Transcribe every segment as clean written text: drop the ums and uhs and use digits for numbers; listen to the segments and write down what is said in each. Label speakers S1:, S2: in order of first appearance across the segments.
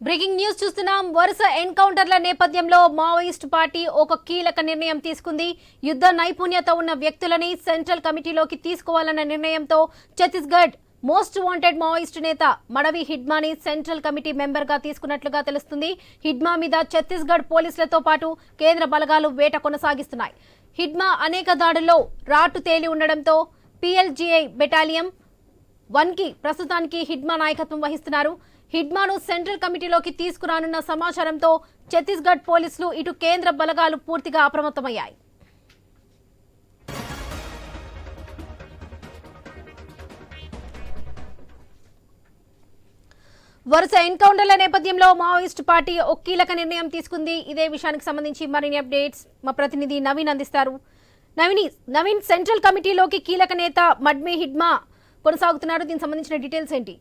S1: Breaking news చూస్తున్నాం. వరుస ఎన్కౌంటర్ల నేపథ్యంలో మావోయిస్ట్ పార్టీ ఒక కీలక నిర్ణయం తీసుకుంది. యుద్ధ నైపుణ్యత ఉన్న వ్యక్తులని సెంట్రల్ కమిటీలోకి తీసుకోవాలన్న నిర్ణయంతో ఛత్తీస్గఢ్ మోస్ట్ వాంటెడ్ మావోయిస్టు నేత మడవి హిడ్మాని సెంట్రల్ కమిటీ మెంబర్ గా తీసుకున్నట్లుగా తెలుస్తుంది. హిడ్మా మీద ఛత్తీస్గఢ్ పోలీసులతో పాటు కేంద్ర బలగాలు వేట కొనసాగిస్తున్నాయి. హిడ్మా అనేక దాడుల్లో రాటు తేలి ఉండడంతో PLGI బెటాలియం 1కి ప్రస్తుతానికి హిడ్మా నాయకత్వం వహిస్తున్నారు. హిడ్మాను సెంట్రల్ కమిటీలోకి తీసుకురానున్న సమాచారంతో ఛత్తీస్గఢ్ పోలీసులు ఇటు కేంద్ర బలగాలు పూర్తిగా అప్రమత్తమయ్యాయి. వరుస ఎన్కౌంటర్ల నేపథ్యంలో మావోయిస్టు పార్టీ ఒక కీలక నిర్ణయం తీసుకుంది. ఇదే విషయానికి సంబంధించి మరిన్ని అప్డేట్స్ మా ప్రతినిధి నవీన్ అందిస్తారు. నవీన్, సెంట్రల్ కమిటీలోకి కీలక నేత మడ్మే హిడ్మా కొనసాగుతున్నారు. దీనికి సంబంధించిన డీటెయిల్స్ ఏంటి?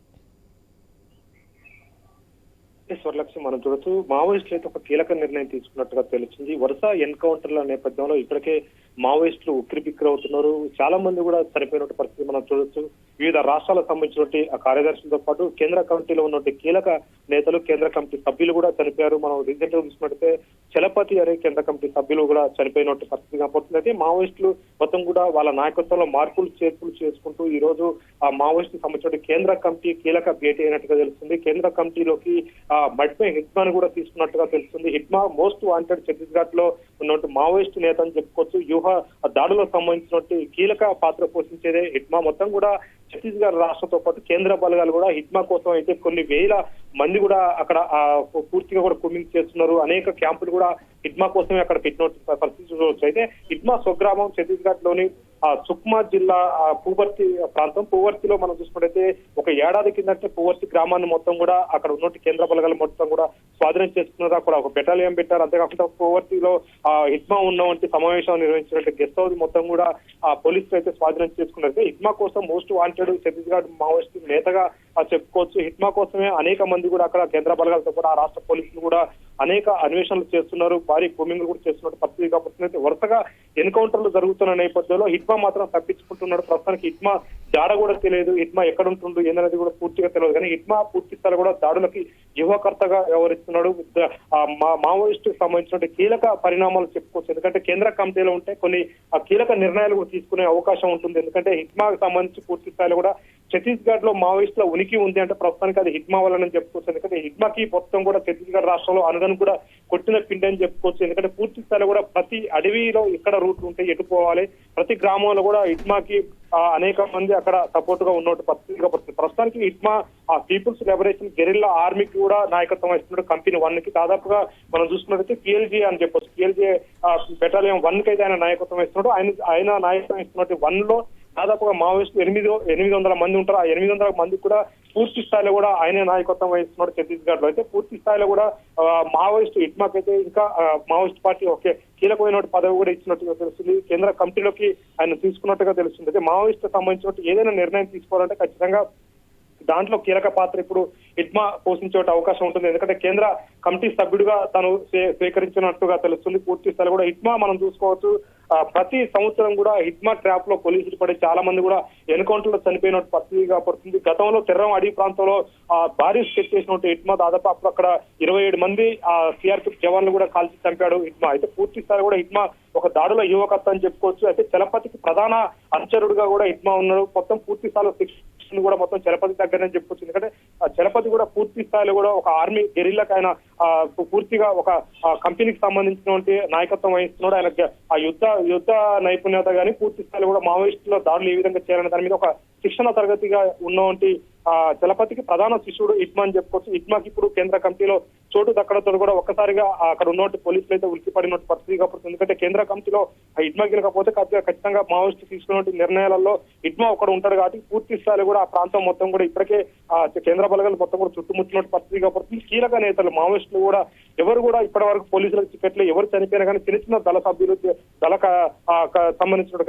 S2: స్వర్లక్ష్మి, మనం చూడొచ్చు మావోయిస్టులు అయితే ఒక కీలక నిర్ణయం తీసుకున్నట్టుగా తెలిసింది. వరుస ఎన్కౌంటర్ల నేపథ్యంలో ఇప్పటికే మావోయిస్టులు ఉక్కిరిబిక్కిరి అవుతున్నారు. చాలా మంది కూడా చనిపోయినట్టు పరిస్థితి మనం చూడొచ్చు. వివిధ రాష్ట్రాలకు సంబంధించినటువంటి ఆ కార్యదర్శులతో పాటు కేంద్ర కమిటీలో ఉన్నటువంటి కీలక నేతలు, కేంద్ర కమిటీ సభ్యులు కూడా చనిపోయారు. మనం రీసెంట్ గా చూసినట్టయితే చలపతి అనే కేంద్ర కమిటీ సభ్యులు కూడా చనిపోయినట్టు పరిస్థితి కనపడుతుంది. అయితే మావోయిస్టులు మొత్తం కూడా వాళ్ళ నాయకత్వంలో మార్పులు చేర్పులు చేసుకుంటూ ఈ రోజు ఆ మావోయిస్టు సంబంధించిన కేంద్ర కమిటీ కీలక భేటీ అయినట్టుగా తెలుస్తుంది. కేంద్ర కమిటీలోకి మడ్మే హిడ్మాను కూడా తీసుకున్నట్టుగా తెలుస్తుంది. హిడ్మా మోస్ట్ వాంటెడ్ ఛత్తీస్గఢ్ లో ఉన్నట్టు మావోయిస్టు నేత అని చెప్పుకోవచ్చు. వ్యూహ దాడులకు సంబంధించినట్టు కీలక పాత్ర పోషించేదే హిడ్మా. మొత్తం కూడా ఛత్తీస్గఢ్ రాష్ట్రంతో పాటు కేంద్ర బలగాలు కూడా హిడ్మా కోసం అయితే కొన్ని వేల మంది కూడా అక్కడ పూర్తిగా కూడా కుమ్మింగ్ చేస్తున్నారు. అనేక క్యాంపులు కూడా హిడ్మా కోసమే అక్కడ పెట్టిన పరిస్థితి చూడవచ్చు. అయితే హిడ్మా స్వగ్రామం ఛత్తీస్గఢ్ లోని సుక్మా జిల్లా పూవర్తి ప్రాంతం. పూవర్తిలో మనం చూసుకున్నట్టయితే ఒక ఏడాది కిందటే పూవర్తి గ్రామాన్ని మొత్తం కూడా అక్కడ ఉన్నట్టు కేంద్ర బలగాలు మొత్తం కూడా స్వాధీనం చేసుకున్నారు. అక్కడ ఒక బెటాలియం పెట్టారు. అంతేకాకుండా పూవర్తిలో హిడ్మా ఉన్నవంటి సమావేశం నిర్వహించినట్టు గెస్ట్ హౌస్ మొత్తం కూడా పోలీసులు అయితే స్వాధీనం చేసుకున్నారు. హిడ్మా కోసం మోస్ట్ వాంటెడ్ ఛత్తీస్గఢ్ మావోయిస్టు నేతగా చెప్పుకోవచ్చు. హిడ్మా కోసమే అనేక మంది కూడా అక్కడ కేంద్ర బలగాలతో కూడా ఆ రాష్ట్ర పోలీసులు కూడా అనేక అన్వేషణలు చేస్తున్నారు. భారీ కూమింగ్లు కూడా చేస్తున్నట్టు పరిస్థితి కాబట్టి వరుసగా ఎన్కౌంటర్లు జరుగుతున్న నేపథ్యంలో హిడ్మా మాత్రం తప్పించుకుంటున్నాడు. ప్రస్తుతానికి హిడ్మా జాడ కూడా తెలియదు. హిడ్మా ఎక్కడ ఉంటుండు ఏందనేది కూడా పూర్తిగా తెలియదు. కానీ హిడ్మా పూర్తి స్థాయి కూడా దాడులకి యువకర్తగా వ్యవహరిస్తున్నాడు. మావోయిస్టు సంబంధించిన కీలక పరిణామాలు చెప్పుకోవచ్చు. ఎందుకంటే కేంద్ర కమిటీలో ఉంటే కొన్ని కీలక నిర్ణయాలు కూడా తీసుకునే అవకాశం ఉంటుంది. ఎందుకంటే హిడ్మాకు సంబంధించి పూర్తి స్థాయిలో కూడా ఛత్తీస్గఢ్ లో మావోయిస్టుల ఉనికి ఉంది అంటే ప్రస్తుతానికి అది హిడ్మా వల్లనే చెప్పుకోవచ్చు. ఎందుకంటే హిడ్మాకి మొత్తం కూడా ఛత్తీస్గఢ్ రాష్ట్రంలో అనుగను కూడా కొట్టిన పిండి అని చెప్పుకోవచ్చు. ఎందుకంటే పూర్తి స్థాయిలో కూడా ప్రతి అడవిలో ఎక్కడ రూట్లు ఉంటే ఎటు పోవాలి, ప్రతి గ్రామంలో కూడా హిడ్మాకి అనేక మంది అక్కడ సపోర్ట్ గా ఉన్నట్టు పరిస్థితిగా పడుతుంది. ప్రస్తుతానికి హిడ్మా పీపుల్స్ లిబరేషన్ గెరిల్లా ఆర్మీకి కూడా నాయకత్వం వహిస్తున్నాడు. కంపెనీ 1కి దాదాపుగా మనం చూసుకున్నట్లయితే PLGI అని చెప్పొచ్చు. PLGI బెటాలియం 1కి అయితే ఆయన నాయకత్వం వహిస్తున్నాడు. ఆయన నాయకత్వం ఇస్తున్నట్టు 1లో దాదాపుగా మావోయిస్టులు 800 మంది ఉంటారు. ఆ 800 మంది కూడా పూర్తి స్థాయిలో కూడా ఆయన నాయకత్వం వహిస్తున్నాడు ఛత్తీస్గఢ్ లో. అయితే పూర్తి స్థాయిలో కూడా మావోయిస్టు హిడ్మాకి అయితే ఇంకా మావోయిస్ట్ పార్టీ ఒకే కీలకమైన పదవి కూడా ఇచ్చినట్టుగా తెలుస్తుంది. కేంద్ర కమిటీలోకి ఆయన తీసుకున్నట్టుగా తెలుస్తుంది. అయితే మావోయిస్టు సంబంధించిన ఏదైనా నిర్ణయం తీసుకోవాలంటే ఖచ్చితంగా దాంట్లో కీలక పాత్ర ఇప్పుడు హిడ్మా పోషించే అవకాశం ఉంటుంది. ఎందుకంటే కేంద్ర కమిటీ సభ్యుడిగా తను స్వీకరించినట్టుగా తెలుస్తుంది. పూర్తి స్థాయిలో కూడా హిడ్మా మనం చూసుకోవచ్చు. ప్రతి సంవత్సరం కూడా హిడ్మా ట్రాప్ లో పోలీసులు పడి చాలా మంది కూడా ఎన్కౌంటర్ లో చనిపోయినట్టు పరిస్థితిగా పడుతుంది. గతంలో తెర్రం అడవి ప్రాంతంలో భారీ స్కెచ్ చేసినట్టు హిడ్మా దాదాపు అప్పుడు అక్కడ 27 మంది CRPF జవాన్లు కూడా కాల్చి చంపాడు హిడ్మా. అయితే పూర్తి స్థాయి కూడా హిడ్మా ఒక దాడుల యువకర్త అని చెప్పుకోవచ్చు. అయితే చలపతికి ప్రధాన అనుచరుడుగా కూడా హిడ్మా ఉన్నాడు. మొత్తం పూర్తి స్థాయిలో శిక్షణ కూడా మొత్తం చలపతి దగ్గరనే చెప్పుకోవచ్చు. ఎందుకంటే చలపతి కూడా పూర్తి స్థాయిలో కూడా ఒక ఆర్మీ గెరిల్లాకి ఆయన పూర్తిగా ఒక కంపెనీకి సంబంధించినటువంటి నాయకత్వం వహిస్తున్నాడు. ఆయన ఆ యుద్ధ నైపుణ్యత కానీ పూర్తి స్థాయిలో కూడా మావోయిస్టుల దాడులు ఏ విధంగా చేయాలనే దాని మీద ఒక శిక్షణ తరగతిగా ఉన్నటువంటి చలపతికి ప్రధాన శిష్యుడు హిడ్మా అని చెప్పుకోవచ్చు. హిడ్మాకి ఇప్పుడు కేంద్ర కమిటీలో చోటు దక్కడంతో కూడా ఒక్కసారిగా అక్కడ ఉన్నటువంటి పోలీసులు అయితే ఉలిక్కిపడినట్టు పరిస్థితి కాబట్టి ఎందుకంటే కేంద్ర కమిటీలో హిడ్మా గెలకపోతే ఖచ్చితంగా మావోయిస్టు తీసుకున్న నిర్ణయాలలో హిడ్మా ఒకడు ఉంటాడు కాబట్టి పూర్తి స్థాయిలో కూడా ఆ ప్రాంతం మొత్తం కూడా ఇప్పటికే కేంద్ర బలగాలు మొత్తం కూడా చుట్టుముట్టినట్టు పరిస్థితి కాబట్టి కీలక నేతలు మావోయిస్టులు కూడా ఎవరు కూడా ఇప్పటి వరకు పోలీసులకు చిక్కట్లే, ఎవరు చనిపోయినా కానీ చిన్న చిన్న దళ సభ్యులు, సంబంధించిన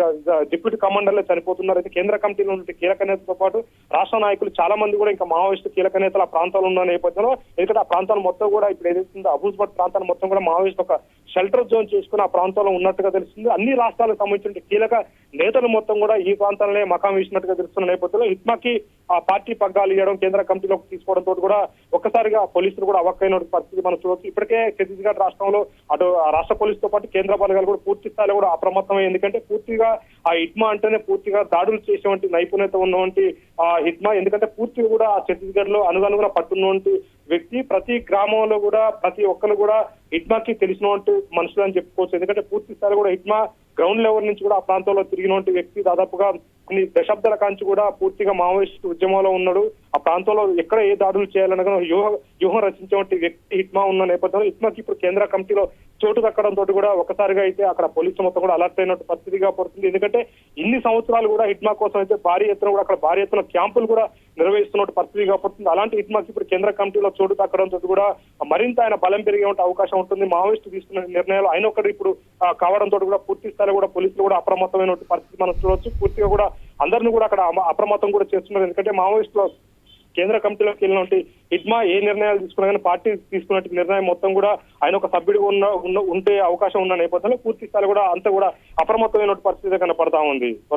S2: డిప్యూటీ కమాండర్లే చనిపోతున్నారు. అయితే కేంద్ర కమిటీలో ఉన్న కీలక నేతలతో పాటు రాష్ట్ర నాయకులు చాలా మంది కూడా ఇంకా మావోయిస్టు కీలక నేతలు ఆ ప్రాంతాల్లో ఉన్న నేపథ్యంలో, ఎందుకంటే ఆ ప్రాంతాలు మొత్తం కూడా ఇప్పుడు ఏదైతుందో అబూజ్బట్ ప్రాంతాన్ని మొత్తం కూడా మావోయిస్టు ఒక షెల్టర్ జోన్ చేసుకుని ఆ ప్రాంతంలో ఉన్నట్టుగా తెలుస్తుంది. అన్ని రాష్ట్రాలకు సంబంధించిన కీలక నేతలు మొత్తం కూడా ఈ ప్రాంతాలనే మకాం వేసినట్టుగా తెలుస్తున్న నేపథ్యంలో హిట్మాకి ఆ పార్టీ పగ్గాలు ఇవ్వడం, కేంద్ర కమిటీలోకి తీసుకోవడంతో కూడా ఒక్కసారిగా పోలీసులు కూడా అవాక్కైన పరిస్థితి మనం చూడవచ్చు. ఇప్పటికే ఛత్తీస్గఢ్ రాష్ట్రంలో అటు రాష్ట్ర పోలీసుతో పాటు కేంద్ర బలగాలు కూడా పూర్తి స్థాయిలో కూడా అప్రమత్తమై, ఎందుకంటే పూర్తిగా ఆ హిట్మా అంటేనే పూర్తిగా దాడులు చేసేటువంటి నైపుణ్యత ఉన్నటువంటి ఆ హిట్మా, ఎందుకంటే పూర్తిగా కూడా ఆ ఛత్తీస్గఢ్ లో అనుగుణంగా పట్టున్నటువంటి వ్యక్తి. ప్రతి గ్రామంలో కూడా ప్రతి ఒక్కరు కూడా హిట్మాకి తెలిసినటువంటి మనుషులు అని చెప్పుకోవచ్చు. ఎందుకంటే పూర్తి స్థాయిలో కూడా హిట్మా గ్రౌండ్ లెవెల్ నుంచి కూడా ఆ ప్రాంతంలో తిరిగినటువంటి వ్యక్తి. దాదాపుగా కొన్ని దశాబ్దాల కాంచి కూడా పూర్తిగా మావోయిస్టు ఉద్యమంలో ఉన్నాడు. ఆ ప్రాంతంలో ఎక్కడ ఏ దాడులు చేయాలనగా వ్యూహం రచించేటువంటి వ్యక్తి హిట్మా ఉన్న నేపథ్యంలో హిట్మాకి ఇప్పుడు కేంద్ర కమిటీలో చోటు దక్కడంతో కూడా ఒకసారిగా అయితే అక్కడ పోలీసులు మొత్తం కూడా అలర్ట్ అయినట్టు పరిస్థితిగా పడుతుంది. ఎందుకంటే ఇన్ని సంవత్సరాలు కూడా హిట్మా కోసం అయితే భారీ ఎత్తున కూడా అక్కడ భారీ ఎత్తున క్యాంపులు కూడా నిర్వహిస్తున్నట్టు పరిస్థితిగా పడుతుంది. అలాంటి హిట్మాకి ఇప్పుడు కేంద్ర కమిటీలో చోటు దక్కడంతో కూడా మరింత ఆయన బలం పెరిగే అవకాశం ఉంటుంది. మావోయిస్టు తీసుకున్న నిర్ణయాలు ఆయన ఒక్కటి ఇప్పుడు కావడంతో కూడా పూర్తి స్థాయిలో కూడా పోలీసులు కూడా అప్రమత్తమైన పరిస్థితి మనం చూడవచ్చు. పూర్తిగా కూడా అందరినీ కూడా అక్కడ అప్రమత్తం కూడా చేస్తున్నారు. ఎందుకంటే మావోయిస్టులో కేంద్ర కమిటీలోకి వెళ్ళినటువంటి హిట్మా ఏ నిర్ణయాలు తీసుకున్నా కానీ పార్టీ తీసుకున్న నిర్ణయం మొత్తం కూడా ఆయన ఒక సభ్యుడిగా ఉంటే అవకాశం ఉన్న నేపథ్యంలో పూర్తి స్థాయిలో కూడా అంతా కూడా అప్రమత్తమైన పరిస్థితి కనపడతా ఉంది.